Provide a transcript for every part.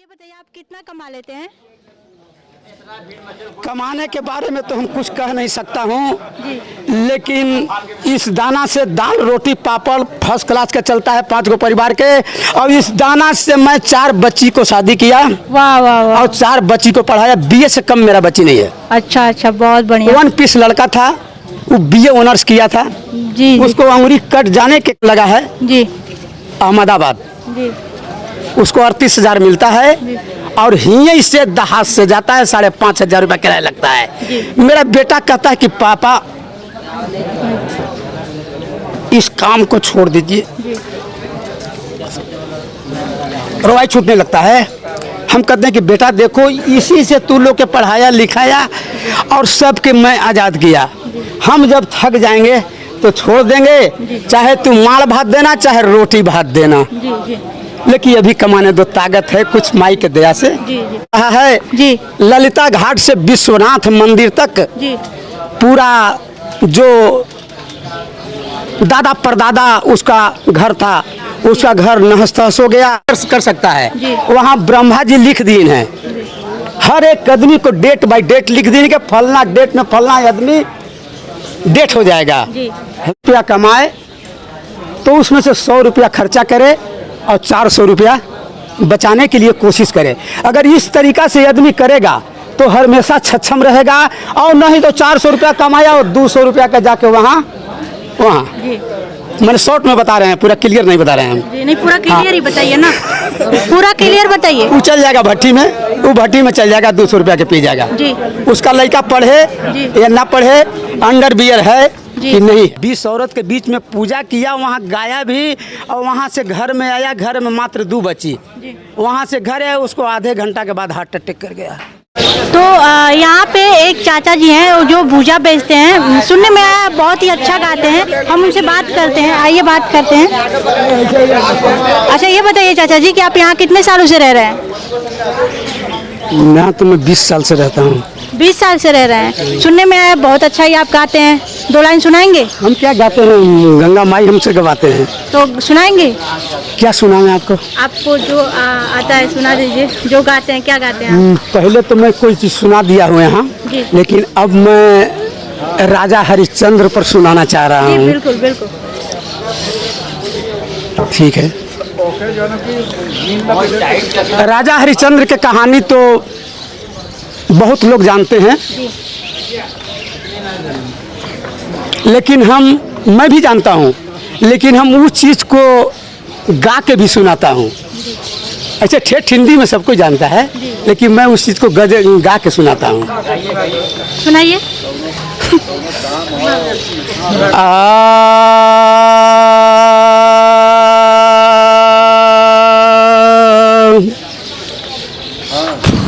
ये बताइए आप कितना कमा लेते हैं? कमाने के बारे में तो हम कुछ कह नहीं सकता हूँ, लेकिन इस दाना से दाल रोटी पापड़ फर्स्ट क्लास का चलता है 5 गो परिवार के। और इस दाना से मैं 4 बच्ची को शादी किया। वाह वाह वाह। और 4 बच्ची को पढ़ाया। बीए से कम मेरा बच्ची नहीं है। अच्छा अच्छा, बहुत बढ़िया। 1 पीस लड़का था, वो बीए ऑनर्स किया था जी। उसको अंगुरी कट जाने के लगा है जी अहमदाबाद। जी। उसको 38,000 मिलता है और यहीं से दहाज से जाता है 5,500 रुपया किराया लगता है। मेरा बेटा कहता है कि पापा इस काम को छोड़ दीजिए, रवाई छूटने लगता है। हम कहते हैं कि बेटा देखो, इसी से तू लोग के पढ़ाया लिखाया और सबके मैं आज़ाद किया। हम जब थक जाएंगे तो छोड़ देंगे, चाहे तू माल भात देना चाहे रोटी भात देना, लेकिन अभी कमाने दो, ताकत है कुछ माई के दया से। कहा है जी। ललिता घाट से विश्वनाथ मंदिर तक जी। पूरा जो दादा परदादा उसका घर था, उसका घर नहस तहस हो गया, कर सकता है। वहाँ ब्रह्मा जी लिख दिए हैं, हर एक आदमी को डेट बाय डेट लिख दिए कि फलना डेट में फलना आदमी डेट हो जाएगा। रुपया कमाए तो उसमें से 100 रुपया खर्चा करे और 400 रुपया बचाने के लिए कोशिश करे। अगर इस तरीका से आदमी करेगा तो हमेशा सक्षम रहेगा। और नहीं तो 400 रुपया कमाया और 200 रुपया का जाके वहाँ मैंने शॉर्ट में बता रहे हैं, पूरा क्लियर नहीं बता रहे हैं हम। नहीं, पूरा क्लियर ही बताइए ना, पूरा क्लियर बताइए। वो चल जाएगा भट्टी में, वो भट्टी में चल जाएगा, 200 रुपया के पी जाएगा। उसका लड़का पढ़े या ना पढ़े, अंडर बियर है कि नहीं, 20 औरत के बीच में पूजा किया, वहाँ गाया भी और वहाँ से घर में आया। घर में मात्र 2 बच्ची, वहाँ से घर है, उसको आधे घंटा के बाद हार्ट अटैक कर गया। तो यहाँ पे एक चाचा जी हैं जो भूजा बेचते हैं, सुनने में आया बहुत ही अच्छा गाते हैं। हम उनसे बात करते हैं, आइए बात करते हैं। अच्छा ये बताइए चाचा जी कि आप यहाँ कितने सालों से रह रहे हैं? यहाँ तो मैं 20 साल से रहता हूँ। 20 साल से रह रहे हैं। सुनने में आया बहुत अच्छा ही आप गाते हैं, 2 लाइन सुनाएंगे? हम क्या गाते हैं, गंगा माई हमसे गवाते हैं। तो सुनाएंगे? क्या सुनाएं आपको? आपको जो आता है सुना दीजिए, जो गाते हैं, क्या गाते हैं आप? पहले तो मैं कोई चीज़ सुना दिया हूँ यहाँ, लेकिन अब मैं राजा हरिश्चंद्र पर सुनाना चाह रहा हूँ। बिल्कुल बिल्कुल। ठीक है। राजा हरिश्चंद्र की कहानी तो बहुत लोग जानते हैं, लेकिन मैं भी जानता हूँ, लेकिन हम उस चीज़ को गा के भी सुनाता हूँ। ऐसे ठेठ हिंदी में सबको जानता है, लेकिन मैं उस चीज़ को गा के सुनाता हूँ। सुनाइए।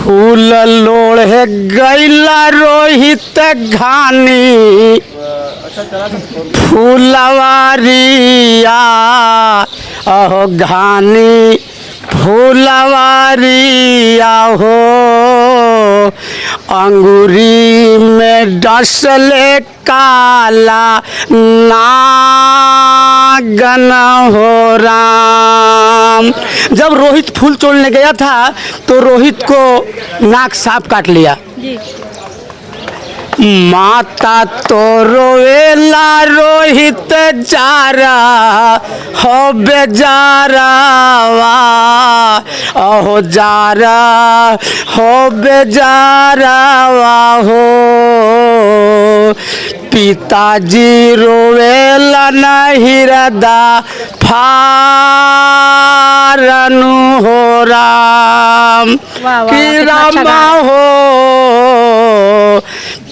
फूल लोढ़े गैला रोहित घानी, फूलवारिया अहो घानी फूलवारिया हो, अंगूरी में डसले काला नागन हो राम। जब रोहित फूल तोड़ने गया था तो रोहित को नाक सांप काट लिया। माता तो रोवेला रोहित जारा हो बेजारावा, अहो जारा हो बेजारावा हो, पिताजी रोवेला नहीं रदा फारनु हो राम। कि रामा हो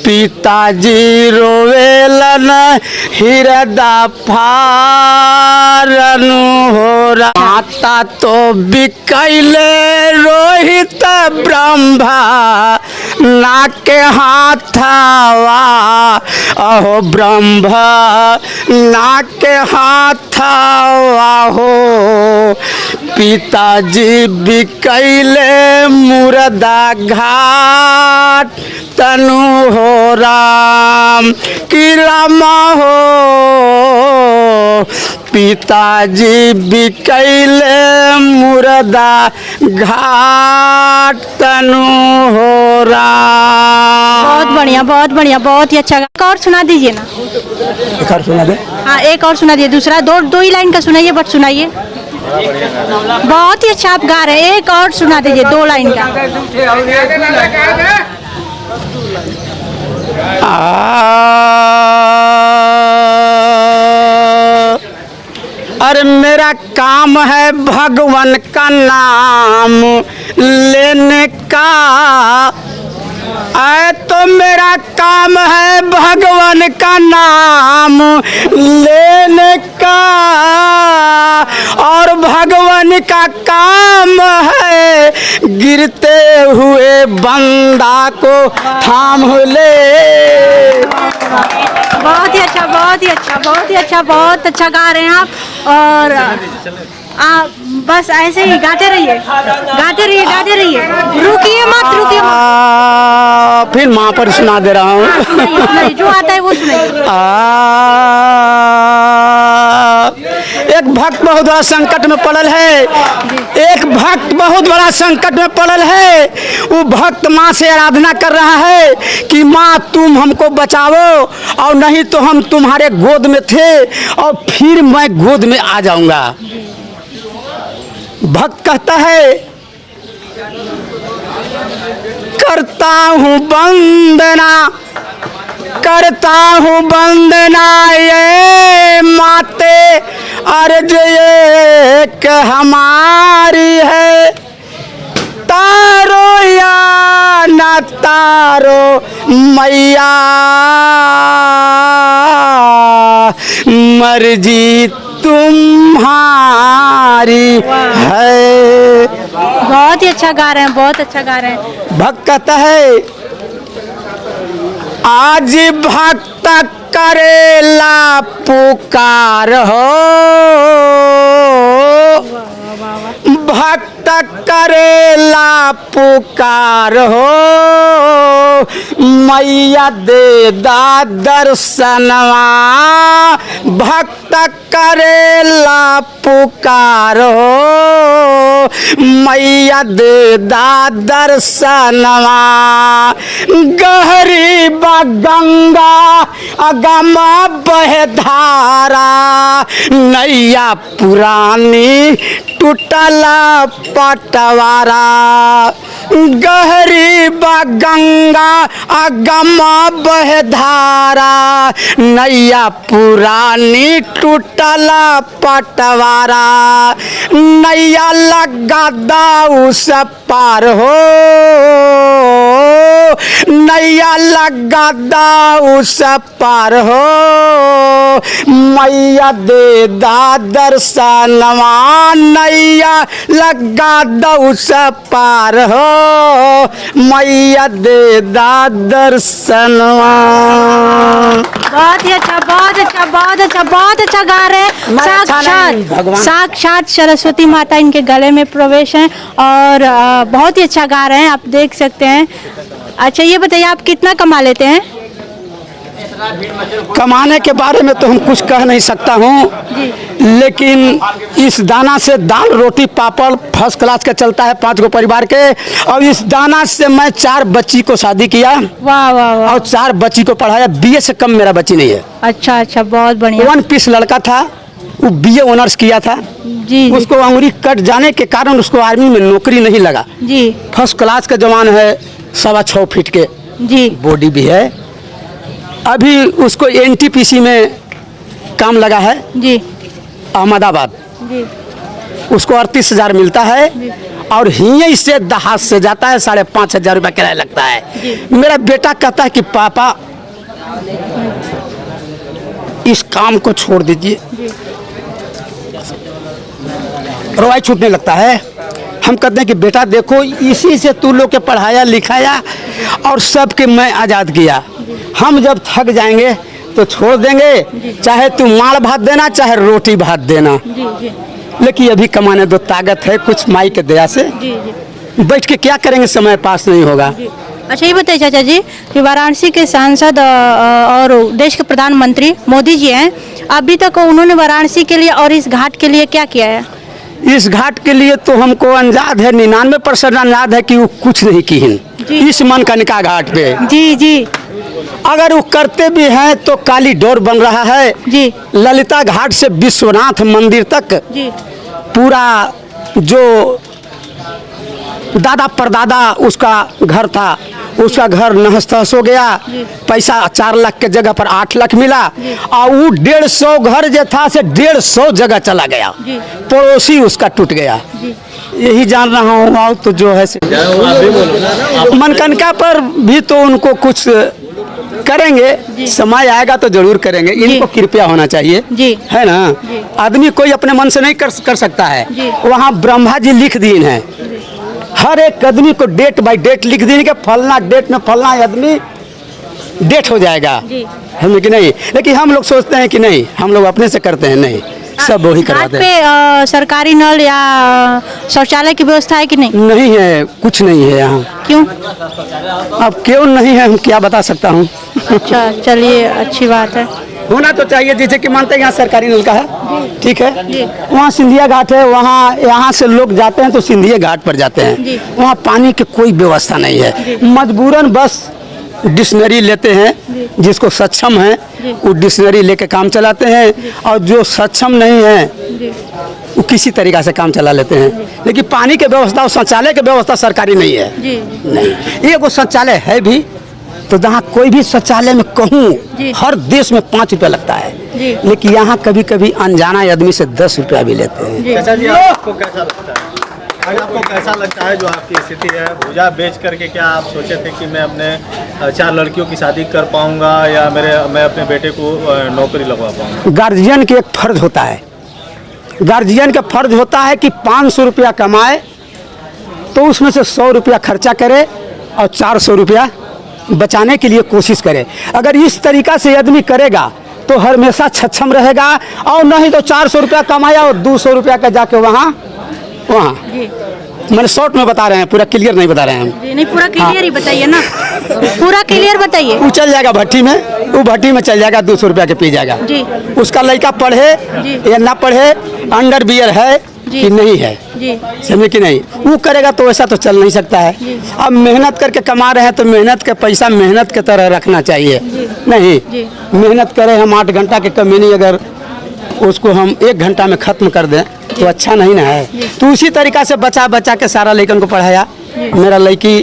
पिताजी रोवेलन हिरदा फारनु हो रहा। माता तो बिकैले रोहित ब्रह्मा नाके हाथावा, अहो ब्रह्मा नाके हाथावा हो, पिताजी बिकैले मुर्दा घाट तनु हो राम। कि रामा हो पिताजी बिकैले मुर्दा घाट तनु हो रहा। बहुत बढ़िया, बहुत बढ़िया, बहुत ही अच्छा। एक और सुना दीजिए ना। एक और सुना दे। हाँ, एक और सुना दीजिए। दूसरा दो ही लाइन का सुनाइए, बट सुनाइए। बहुत ही अच्छा आप गा रहे हैं। एक और सुना दीजिए 2 लाइन का। अरे मेरा काम है भगवान का नाम लेने का। तो मेरा काम है भगवान का नाम लेने का, और भगवान का काम है गिरते हुए बंदा को थाम ले। बहुत ही अच्छा, बहुत ही अच्छा, बहुत ही अच्छा, बहुत अच्छा गा रहे हैं आप। और आप बस ऐसे ही गाते रहिए, गाते रहिए, गाते रहिए, रुकिए मत, रुकिए मत। फिर माँ पर सुना दे रहा हूँ। हाँ, सुनाइए, सुनाइए, जो आता है वो सुनाइए। एक भक्त बहुत बड़ा संकट में पड़ल है। एक भक्त बहुत बड़ा संकट में पड़ल है। वो भक्त माँ से आराधना कर रहा है कि माँ तुम हमको बचाओ, और नहीं तो हम तुम्हारे गोद में थे और फिर मैं गोद में आ जाऊंगा। भक्त कहता है करता हूँ वंदना, करता हूँ वंदना ये माते, अर्ज एक हमारी है। तारो या न तारो मैया, मर्जी तुम्हारी है। बहुत ही अच्छा गा रहे हैं, बहुत अच्छा गा रहे हैं। भक्त कहता है आज भक्त करेला पुकार हो, भक्त करेला पुकार हो, मैया दे दा दर्शनवा। भक्त करेला पुकार हो, मैया दे दा दर्शनवा। गहरी गंगा अगम बह धारा, नैया पुरानी टूटला पटवारा। गहरी गंगा अगम बह धारा, नैया पुरानी टूटला पटवारा। नैया लगा दाऊ से पार हो, नैया लगा दाऊ से पार हो, मैया दे दा दर्शनवा। नैया लगा दाऊ से पार हो, मैया दे दा दर्शनवा। बहुत ही अच्छा, बहुत अच्छा, बहुत अच्छा, बहुत अच्छा गा रहे हैं। साक्षात सरस्वती माता इनके गले में प्रवेश है, और बहुत ही अच्छा गा रहे हैं, आप देख सकते हैं। अच्छा ये बताइए आप कितना कमा लेते हैं? कमाने के बारे में तो हम कुछ कह नहीं सकता हूँ, लेकिन इस दाना से दाल रोटी पापड़ फर्स्ट क्लास का चलता है 5 गो परिवार के। और इस दाना से मैं 4 बच्ची को शादी किया। वाह वाह वाह। और 4 बच्ची को पढ़ाया। बीए से कम मेरा बच्ची नहीं है। अच्छा अच्छा, बहुत बढ़िया। 1 पीस लड़का था, वो बीए ऑनर्स किया था जी। उसको अंगुली कट जाने के कारण उसको आर्मी में नौकरी नहीं लगा जी। फर्स्ट क्लास का जवान है, 6.25 फीट के जी। बॉडी भी है। अभी उसको एनटीपीसी में काम लगा है जी। अहमदाबाद। जी। उसको 38,000 मिलता है, और यहीं से दहाज से जाता है। 5,500 रुपया किराया लगता है। मेरा बेटा कहता है कि पापा इस काम को छोड़ दीजिए, रवाई छूटने लगता है। हम कहते हैं कि बेटा देखो, इसी से तू लोग के पढ़ाया लिखाया और सबके मैं आज़ाद किया। हम जब थक जाएंगे तो छोड़ देंगे, चाहे तू माड़ भात देना चाहे रोटी भात देना। जी जी। लेकिन अभी कमाने दो, ताकत है कुछ माई के दया से। जी जी। बैठ के क्या करेंगे, समय पास नहीं होगा। अच्छा ये बताइए चाचा जी कि वाराणसी के सांसद और देश के प्रधानमंत्री मोदी जी हैं, अभी तक उन्होंने वाराणसी के लिए और इस घाट के लिए क्या किया है? इस घाट के लिए तो हमको अंदाज है 99% अंदाज है कि वो कुछ नहीं की हैं इस मनकनिका घाट पे। जी जी। अगर वो करते भी हैं तो काली डोर बन रहा है जी। ललिता घाट से विश्वनाथ मंदिर तक जी। पूरा जो दादा परदादा उसका घर था, उसका घर नहस तहस हो गया। पैसा 4 लाख के जगह पर 8 लाख मिला और वो 150 घर जो था से 150 जगह चला गया, पड़ोसी उसका टूट गया। यही जान रहा हूँ। और तो जो है मनकनिका पर भी तो उनको कुछ करेंगे, समय आएगा तो जरूर करेंगे। इनको कृपया होना चाहिए है ना। आदमी कोई अपने मन से नहीं कर सकता है। वहाँ ब्रह्मा जी लिख दिए हैं, हर एक आदमी को डेट बाय डेट लिख दिए कि फलना डेट में फलना आदमी डेट हो जाएगा, है कि नहीं। लेकिन हम लोग सोचते हैं कि नहीं, हम लोग अपने से करते हैं, नहीं सब वही करवाते हैं। पे सरकारी नल या शौचालय की व्यवस्था है कि नहीं? नहीं है, कुछ नहीं है यहाँ। क्यों? अब क्यों नहीं है हम क्या बता सकता हूँ। अच्छा चलिए, अच्छी बात है। होना तो चाहिए, जैसे कि मानते हैं यहाँ सरकारी नल का है, ठीक है। वहाँ सिंधिया घाट है, वहाँ यहाँ से लोग जाते हैं तो सिंधिया घाट पर जाते हैं। वहाँ पानी की कोई व्यवस्था नहीं है, मजबूरन बस डिक्शनरी लेते हैं। जिसको सक्षम है वो डिक्शनरी लेके काम चलाते हैं, और जो सक्षम नहीं है वो किसी तरीका से काम चला लेते हैं। लेकिन पानी की व्यवस्था और शौचालय की व्यवस्था सरकारी नहीं है। नहीं, एक शौचालय है भी तो जहाँ कोई भी शौचालय में कहूँ हर देश में 5 रुपया लगता है, लेकिन यहाँ कभी कभी अनजाना आदमी से 10 रुपया भी लेते हैं। चाचा जी आपको कैसा लगता है? आपको कैसा लगता है जो आपकी स्थिति है? भूजा बेच करके क्या आप सोचे थे कि मैं अपने 4 लड़कियों की शादी कर पाऊंगा या मैं अपने बेटे को नौकरी लगवा पाऊंगा? गार्जियन के एक फर्ज होता है, गार्जियन का फर्ज होता है कि 500 रुपया कमाए तो उसमें से 100 रुपया खर्चा करे और 400 रुपया बचाने के लिए कोशिश करे। अगर इस तरीका से आदमी करेगा तो हमेशा सक्षम रहेगा, और नहीं तो 400 रुपया कमाया और 200 रुपया का जाके वहाँ मैंने शॉर्ट में बता रहे हैं, पूरा क्लियर नहीं बता रहे हैं हम। नहीं पूरा क्लियर ही बताइए ना, पूरा क्लियर बताइए। वो चल जाएगा भट्टी में, वो भट्टी में चल जाएगा, 200 रुपया के पी जाएगा। उसका लड़का पढ़े या ना पढ़े, अंडर बियर है कि नहीं है, समझे कि नहीं, वो करेगा तो वैसा तो चल नहीं सकता है। अब मेहनत करके कमा रहे हैं तो मेहनत का पैसा मेहनत की तरह रखना चाहिए। नहीं मेहनत करें हम 8 घंटा के कमीनी, अगर उसको हम 1 घंटा में ख़त्म कर दें तो अच्छा नहीं ना है। तो उसी तरीका से बचा बचा के सारा लड़कन को पढ़ाया। मेरा लड़की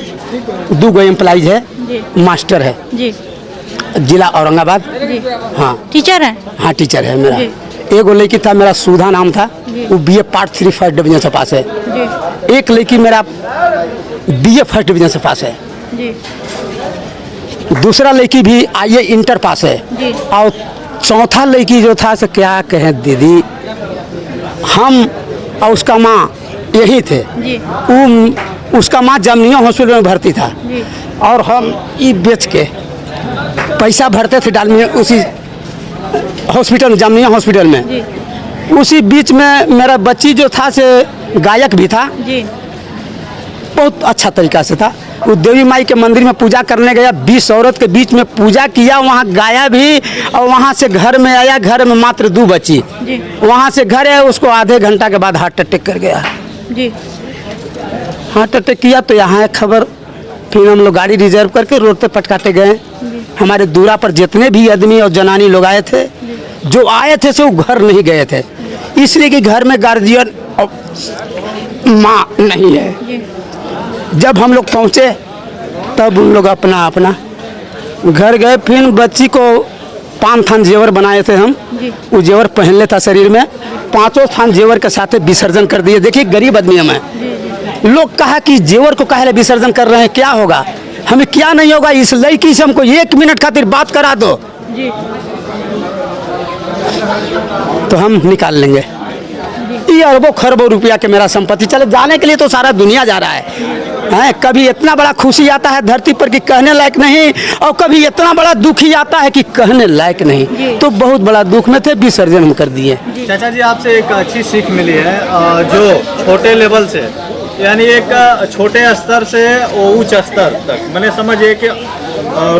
2 एम्प्लॉइज है, मास्टर है जिला औरंगाबाद। हाँ टीचर है। हाँ टीचर है मेरा। एक लड़की था मेरा सुधा नाम था, वो BA पार्ट 3 फर्स्ट डिवीजन से पास है। एक लड़की मेरा BA फर्स्ट डिवीजन से पास है। दूसरा लड़की भी IA इंटर पास है। और चौथा लड़की जो था से क्या कहें दीदी, हम और उसका माँ यही थे। उसका माँ जमनिया हॉस्पिटल में भर्ती था और हम ये बेच के पैसा भरते थे डालमिया उसी हॉस्पिटल में, जामनिया हॉस्पिटल में। उसी बीच में मेरा बच्ची जो था से गायक भी था, बहुत अच्छा तरीका से था। वो देवी माई के मंदिर में पूजा करने गया, 20 औरत के बीच में पूजा किया, वहाँ गाया भी, और वहाँ से घर में आया। घर में मात्र 2 बच्ची, वहाँ से घर आया, उसको आधे घंटा के बाद हार्ट अटैक कर गया। हार्ट अटैक किया तो यहाँ खबर, फिर हम लोग गाड़ी रिजर्व करके रोड पे पटकाते गए। हमारे दूरा पर जितने भी आदमी और जनानी लोग आए थे, जो आए थे से वो घर नहीं गए थे, इसलिए कि घर में गार्जियन और माँ नहीं है। जब हम लोग पहुँचे तब उन लोग अपना अपना घर गए। फिर बच्ची को 5 थान जेवर बनाए थे हम, वो जेवर पहन लेता शरीर में, 5 थान जेवर के साथ विसर्जन कर दिए। देखिए गरीब आदमी हम हैं। लोग कहा कि जेवर को काहे विसर्जन कर रहे हैं, क्या होगा? हमें क्या नहीं होगा, इस लड़की से हमको 1 मिनट खातिर बात करा दो तो हम निकाल लेंगे। ये अरबों खरबों रुपया के मेरा संपत्ति चले जाने के लिए तो सारा दुनिया जा रहा है। कभी इतना बड़ा खुशी आता है धरती पर कि कहने लायक नहीं, और कभी इतना बड़ा दुख ही आता है कि कहने लायक नहीं। तो बहुत बड़ा दुख में थे, विसर्जन हम कर दिए। चाचा जी आपसे एक अच्छी सीख मिली है, जो छोटे लेवल से यानी एक छोटे स्तर से उच्च स्तर तक, मैंने समझिए कि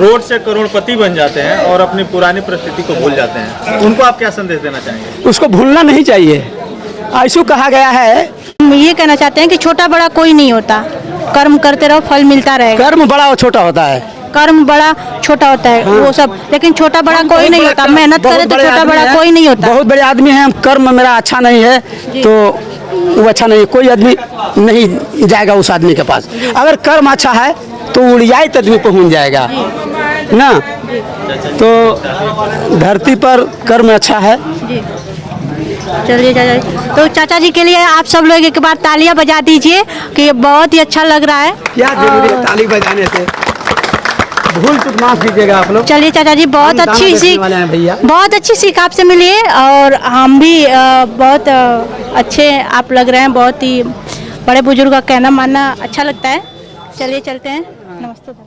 रोड से करोड़पति बन जाते हैं और अपनी पुरानी परिस्थिति को भूल जाते हैं, उनको आप क्या संदेश देना चाहेंगे? उसको भूलना नहीं चाहिए। ऐसा कहा गया है, हम ये कहना चाहते हैं कि छोटा बड़ा कोई नहीं होता, कर्म करते रहो फल मिलता रहेगा। कर्म बड़ा और छोटा होता है, कर्म बड़ा छोटा होता है वो सब, लेकिन छोटा बड़ा कोई नहीं होता। मेहनत करे तो छोटा बड़ा कोई नहीं होता। बहुत बड़े आदमी हैं, कर्म मेरा अच्छा नहीं है तो वो अच्छा नहीं, कोई आदमी नहीं जाएगा उस आदमी के पास। अगर कर्म अच्छा है तो उड़ियाई आदमी पहुंच जाएगा ना। तो धरती पर कर्म अच्छा है। जी चलिए चाचा जी, तो चाचा जी के लिए आप सब लोग एक बार तालियां बजा दीजिए कि ये बहुत ही अच्छा लग रहा है। क्या जरूरी है ताली बजाने से, भूल चूक माफ कीजिएगा आप लोग। चलिए चाचा जी, बहुत अच्छी सीख, बहुत अच्छी सीख आपसे मिली है और हम भी बहुत अच्छे आप लग रहे हैं। बहुत ही बड़े बुजुर्ग का कहना मानना अच्छा लगता है। चलिए चलते हैं, नमस्ते।